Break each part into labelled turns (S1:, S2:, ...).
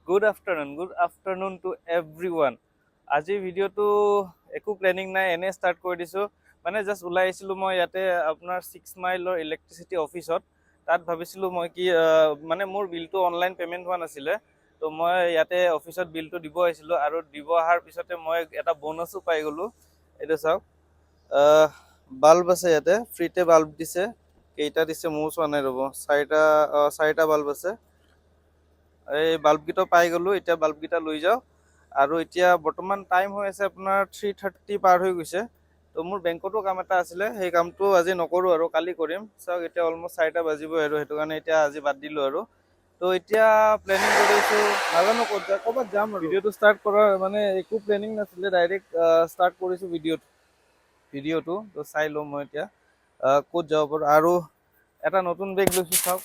S1: Good afternoon to everyone. আজি ভিডিওটো একো প্ল্যানিং নাই এনে স্টার্ট কৰি দিছো মানে জাস্ট ওলাই আহিছিলো মই ইয়াতে আপোনাৰ 6 মাইলৰ ইলেক্ট্ৰিচিটি অফিসত তাত ভাবিছিলো মই কি মানে মোৰ বিলটো অনলাইন পেমেন্ট হোৱা নাছিলে তো মই ইয়াতে অফিসত বিলটো দিব আহিছিলো আৰু দিব অহাৰ পিছতে মই এটা বোনাসও পাই গলো এটা চাওক বাল্ব আছে ইয়াতে ফ্ৰীতে বাল্ব দিছে কেইটা দিছে মোৰ চোৱা নাই ৰব চাৰিটা বাল্ব আছে এই বাল্ব গিটা পাই গলো এতিয়া বাল্ব গিটা লৈ যাও আৰু এতিয়া বৰ্তমান টাইম হৈ আছে আপোনাৰ 3:30 পাৰ হৈ গৈছে তো মোৰ বেংকতো কাম এটা আছিল সেই কামটো আজি নকৰো আৰু কালি কৰিম চাওক এতিয়া অলমোস্ট 4টা বাজিব আৰু হেতু কাৰণে এতিয়া আজি বাদ দিলো আৰু তো এতিয়া প্ল্যানিং কৰিছো নাজানো ক'ত যাম আৰু ভিডিওটো ষ্টাৰ্ট কৰা মানে একো প্ল্যানিং নাছিলে ডাইৰেক্ট ষ্টাৰ্ট কৰিছো ভিডিওটো তো চাই লও মই এতিয়া ক'ত যাব পাৰো আৰু এটা নতুন বেগ লৈছো চাওক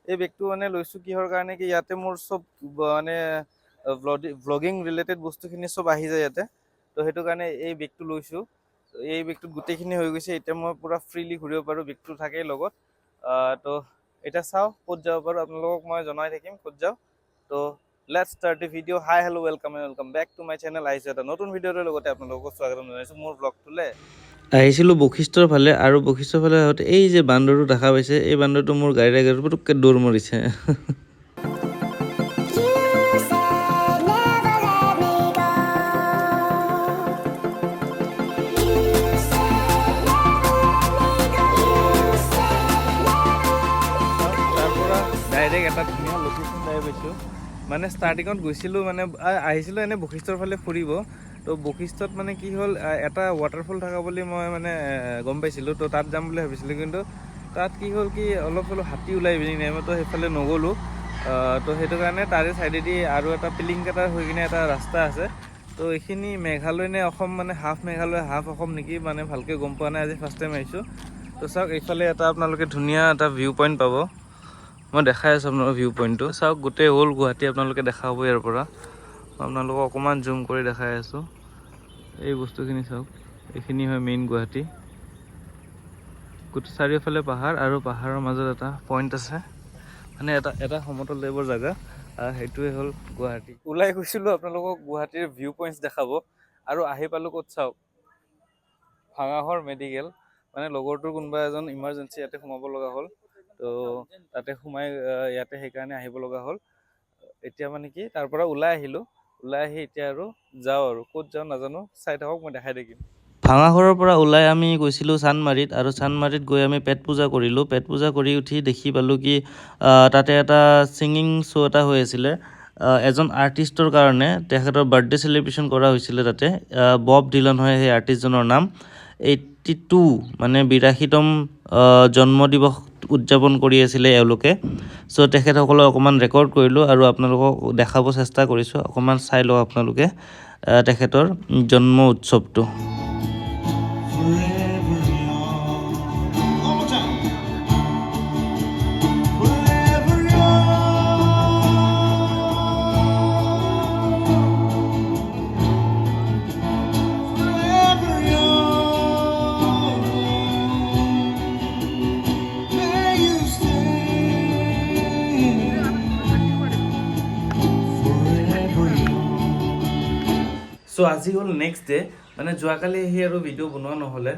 S1: এই বেগটো মানে লৈছো কিহৰ কাৰণে কি ইয়াতে মোৰ সব মানে ব্লগিং ৰিলেটেড বস্তুখিনি সব আহি যায় ইয়াতে তো হেতু কাৰণে এই বেগটো লৈছো এই বেগটো গুটেখিনি হৈ গৈছে এতিয়া মই পুৰা ফ্ৰীলি ঘুৰিব পাৰো বেগটো থাকে লগত তো এটা চাও ক'ত যাব পাৰো আপোনালোকক মই জনাই থাকিম ক'ত যাও তো let's start the video hi hello welcome back to my channel আইছো এটা নতুন ভিডিওৰ লগতে আপোনালোকক স্বাগতম জনাইছো মোৰ ব্লগটোলে
S2: আহিছিলোঁ বশিষ্ঠৰ ফালে আৰু বশিষ্ঠৰ ফালে আহোঁতে এই যে বান্দৰটো দেখা পাইছে এই বান্দৰটো মোৰ গাড়ীৰ আগত পুতুককৈ দৌৰ মাৰিছে
S1: ডাইৰেক্ট এটা ধুনীয়া লোকেশ্যন যাই পাইছোঁ মানে ষ্টাৰ্টিঙত গৈছিলোঁ মানে আহিছিলোঁ এনে বশিষ্ঠৰ ফালে ফুৰিব তো বশিষ্ঠত মানে কি হ'ল এটা ৱাটাৰফল থকা বুলি মই মানে গম পাইছিলোঁ তো তাত যাম বুলি ভাবিছিলোঁ কিন্তু তাত কি হ'ল কি অলপ হাতী ওলাই ইভিনিং টাইমত তো সেইফালে নগ'লোঁ তো সেইটো কাৰণে তাৰে চাইডেদি আৰু এটা পিলিংকাটা হৈ কিনে এটা ৰাস্তা আছে তো এইখিনি মেঘালয় নে অসম মানে হাফ মেঘালয় হাফ অসম নেকি মানে ভালকৈ গম পোৱা নাই আজি ফাৰ্ষ্ট টাইম আহিছোঁ তো চাওক এইফালে এটা আপোনালোকে ধুনীয়া এটা ভিউ পইণ্ট পাব মই দেখাই আছোঁ আপোনালোকৰ ভিউ পইণ্টটো চাওক গোটেই হ'ল গুৱাহাটী আপোনালোকে দেখা হ'ব ইয়াৰ পৰা আপোনালোকক অকণমান জুম কৰি দেখাই আছোঁ এই বস্তুখিনি চাওক এইখিনি হয় মেইন গুৱাহাটী গোটেই চাৰিওফালে পাহাৰ আৰু পাহাৰৰ মাজত এটা পইণ্ট আছে মানে এটা সমতল টাইপৰ জেগা সেইটোৱে হ'ল গুৱাহাটী ওলাই গৈছিলোঁ আপোনালোকক গুৱাহাটীৰ ভিউ পইণ্টছ দেখাব আৰু আহি পালোঁ ক'ত চাওক ভাঙাঘৰ মেডিকেল মানে লগৰটোৰ কোনোবা এজন ইমাৰ্জেঞ্চি ইয়াতে সোমাব লগা হ'ল তো তাতে সোমাই ইয়াতে সেইকাৰণে আহিব লগা হ'ল এতিয়া মানে কি তাৰ পৰা ওলাই আহিলোঁ ওলাই আহি এতিয়া আৰু যাওঁ আৰু ক'ত যাওঁ নাজানো চাই থাকক মই দেখাই থাকিম
S2: ভাঙাঘৰৰ পৰা ওলাই আমি গৈছিলোঁ চানমাৰীত আৰু চানমাৰীত গৈ আমি পেট পূজা কৰিলোঁ পেট পূজা কৰি উঠি দেখি পালোঁ কি তাতে এটা ছিংগিং শ্ব' এটা হৈ আছিলে এজন আৰ্টিষ্টৰ কাৰণে তেখেতৰ বাৰ্থডে চেলিব্ৰেশ্যন কৰা হৈছিলে তাতে বব ডিলন হয় সেই আৰ্টিষ্টজনৰ নাম 82 মানে 82তম জন্মদিৱস উদযাপন কৰি আছিলে এওঁলোকে চ' তেখেতসকলক অকণমান ৰেকৰ্ড কৰিলোঁ আৰু আপোনালোকক দেখাব চেষ্টা কৰিছোঁ অকণমান চাই লওক আপোনালোকে তেখেতৰ জন্ম উৎসৱটো
S1: চ' আজি হ'ল নেক্সট ডে মানে যোৱাকালি আহি আৰু ভিডিঅ' বনোৱা নহ'লে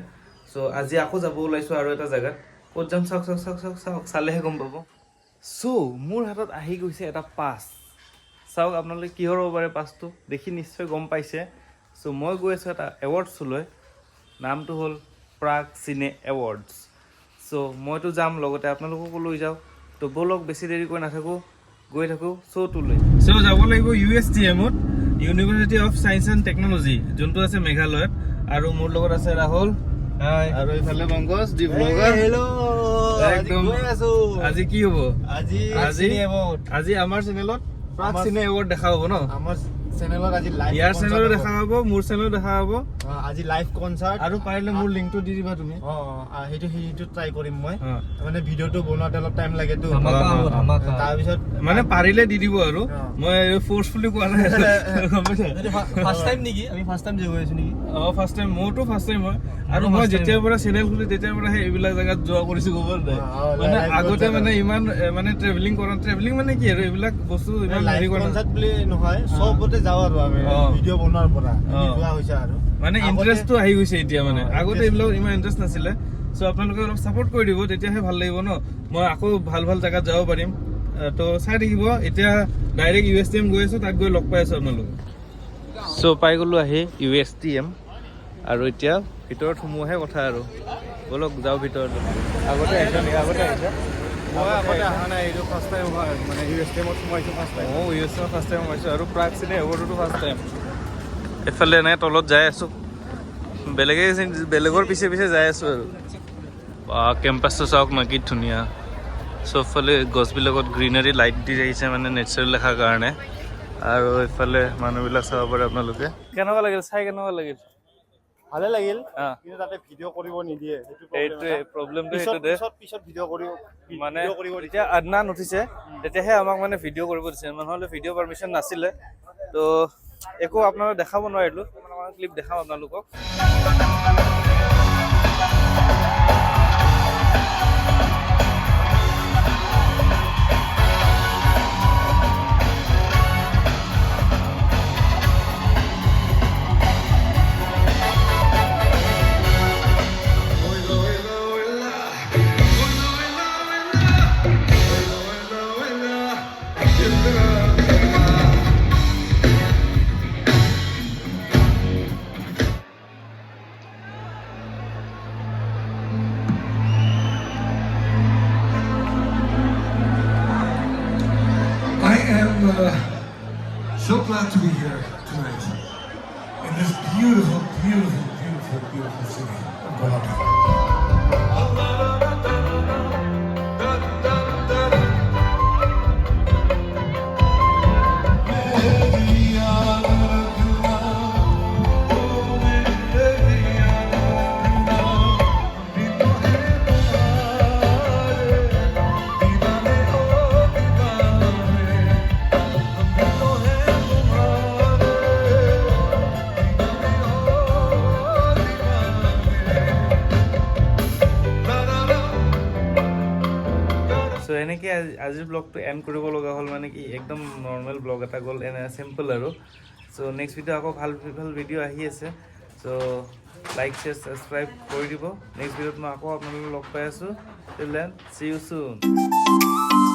S1: চ' আজি আকৌ যাব ওলাইছোঁ আৰু এটা জেগাত ক'ত যাম চাওক চালেহে গম পাব চ' মোৰ হাতত আহি গৈছে এটা পাছ চাওক আপোনালোকে কিহৰ হ'ব পাৰে পাছটো দেখি নিশ্চয় গম পাইছে চ' মই গৈ আছোঁ এটা এৱাৰ্ডছলৈ নামটো হ'ল প্ৰাগ চিনে এৱাৰ্ডছ চ' মইতো যাম লগতে আপোনালোককো লৈ যাওঁ তো ব'লক বেছি দেৰি কৰি নাথাকোঁ গৈ থাকোঁ শ্ব'টোলৈ চ' যাব লাগিব USTMত university of science and technology যোনটো আছে মেঘালয়ত আৰু মোৰ লগত আছে ৰাহুল আৰু এইফালে পংকজ দি ব্লগাৰ হেল্ল' একদম আজি কি হ'ব আজি আমাৰ চেনেলত প্ৰাগ চিনে এৱাৰ্ড দেখা হ'ব ন আমাৰ চেনেলত আজি লাইভ ইয়াৰ চেনেলত দেখা হ'ব মোৰ চেনেলত দেখা হ'ব
S3: আজি লাইভ কনসাৰ্ট
S1: আৰু পাৰিলে মোৰ লিংকটো দি দিবা তুমি
S3: সেইটো ট্ৰাই কৰিম মই মানে ভিডিঅ'টো বনোৱাতে অলপ টাইম লাগেতো তাৰপিছত
S1: মানে পাৰিলে দি দিব আৰু মই ফোৰ্সফুলি কোৱা নাই
S3: ফাৰ্ষ্ট টাইম নেকি আমি ফাৰ্ষ্ট টাইম যে গৈ আছো নেকি
S1: ফাৰ্ষ্ট টাইম মোৰতো ফাৰ্ষ্ট টাইম হয় আৰু মই যেতিয়াৰ পৰা চেনেল খুলি তেতিয়াৰ পৰা এইবিলাক জাগাত যোৱা কৰিছো খবৰ নাই মানে আগতে মানে ইমান মানে ট্ৰেভেলিং মানে কি আৰু এইবিলাক বস্তু ইমান হেৰি কৰা
S3: কনসাৰ্ট বুলি নহয় সবতে যাওঁ আৰু আমি ভিডিঅ' বনোৱাৰ পৰা যোৱা হৈছে আৰু
S1: মানে ইন্টাৰেষ্টটো আহি গৈছে এতিয়া মানে আগতে এইবিলাক ইমান ইন্টাৰেষ্ট নাছিলে সো আপোনালোকে অলপ সাপোৰ্ট কৰি দিব তেতিয়াহে ভাল লাগিব ন মই আকৌ ভাল ভাল জাগাত যাব পাৰিম তো চাই থাকিব এতিয়া ডাইৰেক্ট USTM গৈ আছো তাত গৈ লগ পাই আছো আপোনালোকে সো পাই গলো আহি USTM আৰু এতিয়া ভিতৰত সোমোৱাহে কথা আৰু বলক যাওঁ ভিতৰত আগতে আহিছে নেকি আগতে আহিছে
S3: মই আগতে অহা নাই এইটো ফাৰ্ষ্ট টাইম হয় মানে USTMত সোমাইছো ফাৰ্ষ্ট টাইম
S1: USTMত ফাৰ্ষ্ট টাইম সোমাইছো আৰু প্ৰাগ চিনে এৱৰ্ডতো ফাৰ্ষ্ট টাইম এফালে এনে তলত যাই আছো বেলেগৰ পিছে পিছে যাই আছো আৰু কেম্পাছটো চাওক না কি ধুনীয়া চবফালে গছবিলাকত গ্ৰীনাৰী লাইট দি আহিছে মানে নেচাৰেল দেখাৰ কাৰণে আৰু এইফালে মানুহবিলাক চাব পাৰে আপোনালোকে কেনেকুৱা লাগিল চাই কেনেকুৱা লাগিল
S3: ভালে লাগিল কিন্তু তাতে ভিডিঅ' কৰিব নিদিয়ে
S1: এইটোৱে প্ৰব্লেমটো সেইটোতে
S3: পিছত ভিডিঅ' কৰিব
S1: মানে যেতিয়া আদনান উঠিছে তেতিয়াহে আমাক মানে ভিডিঅ' কৰিব দিছে নহ'লে ভিডিঅ' পাৰমিশ্যন নাছিলে তো একো আপোনালোক দেখাব নোৱাৰিলোঁ ক্লিপ দেখাম আপোনালোকক
S4: So glad to be here tonight in this beautiful, beautiful, beautiful, beautiful city of Guwahati.
S1: So এনেকৈ আজিৰ ব্লগটো এণ্ড কৰিব লগা হ'ল মানে কি একদম নৰ্মেল ব্লগ এটা গ'ল এনে চিম্পল আৰু সো নেক্সট ভিডিঅ' আকৌ ভাল ভাল ভিডিঅ' আহি আছে সো লাইক শ্বেয়াৰ ছাবস্ক্ৰাইব কৰি দিব নেক্সট ভিডিঅ'ত মই আকৌ আপোনালোকক লগ পাই আছোঁ till then C you soon